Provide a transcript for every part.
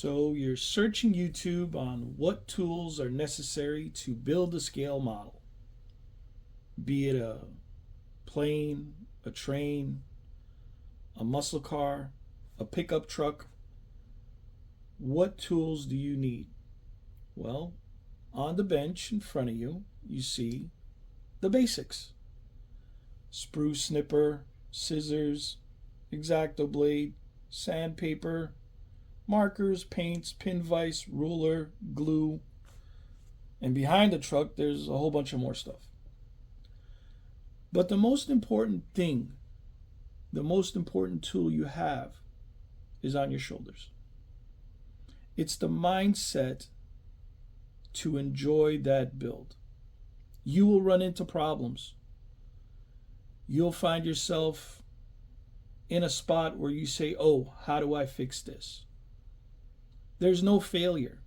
So you're searching YouTube on what tools are necessary to build a scale model, be it a plane, a train, a muscle car, a pickup truck. What tools do you need? Well, on the bench in front of you, you see the basics: sprue snipper, scissors, X-Acto blade, sandpaper, markers, paints, pin vise, ruler, glue. And behind the truck, there's a whole bunch of more stuff. But the most important thing, the most important tool you have is on your shoulders. It's the mindset to enjoy that build. You will run into problems. You'll find yourself in a spot where you say, oh, how do I fix this? There's no failure.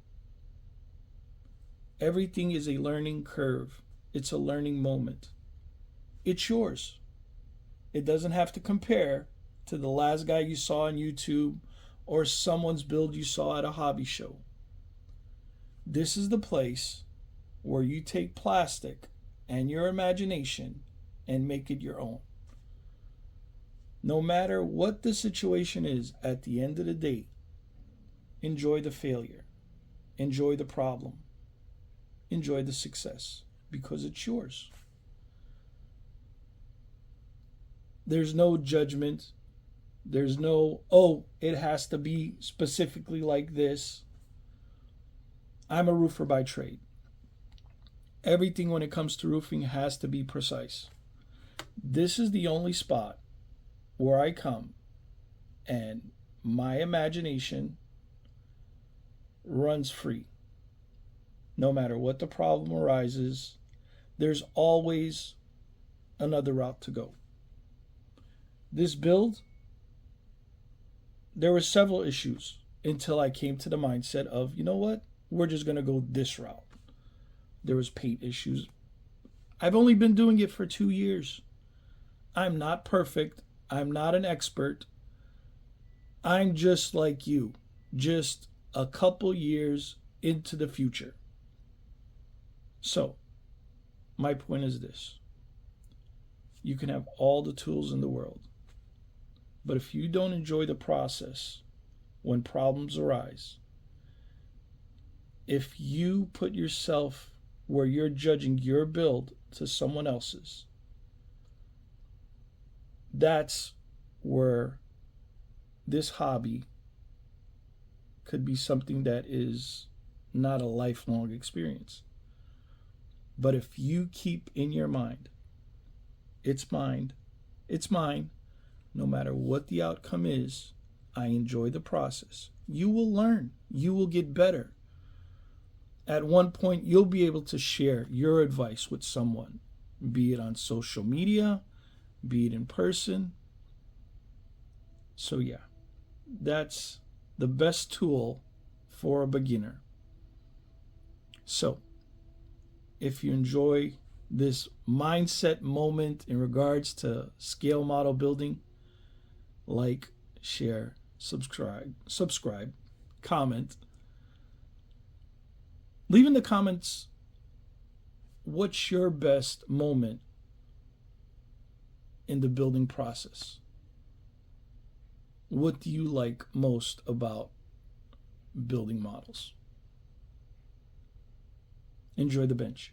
Everything is a learning curve. It's a learning moment. It's yours. It doesn't have to compare to the last guy you saw on YouTube or someone's build you saw at a hobby show. This is the place where you take plastic and your imagination and make it your own. No matter what the situation is, at the end of the day, enjoy the failure, enjoy the problem, enjoy the success, because it's yours. There's no judgment. There's no, oh, it has to be specifically like this. I'm a roofer by trade. Everything when it comes to roofing has to be precise. This is the only spot where I come and my imagination runs free. No matter what the problem arises, there's always another route to go. This build, there were several issues until I came to the mindset of, you know what? We're just going to go this route. There was paint issues. I've only been doing it for 2 years. I'm not perfect. I'm not an expert. I'm just like you, just a couple years into the future. So, my point is this. You can have all the tools in the world, but if you don't enjoy the process when problems arise, if you put yourself where you're judging your build to someone else's, that's where this hobby could be something that is not a lifelong experience. But if you keep in your mind, it's mine, no matter what the outcome is, I enjoy the process. You will learn. You will get better. At one point, you'll be able to share your advice with someone, be it on social media, be it in person. So yeah, that's the best tool for a beginner. So, if you enjoy this mindset moment in regards to scale model building, like, share, subscribe, comment. Leave in the comments what's your best moment in the building process. What do you like most about building models? Enjoy the bench.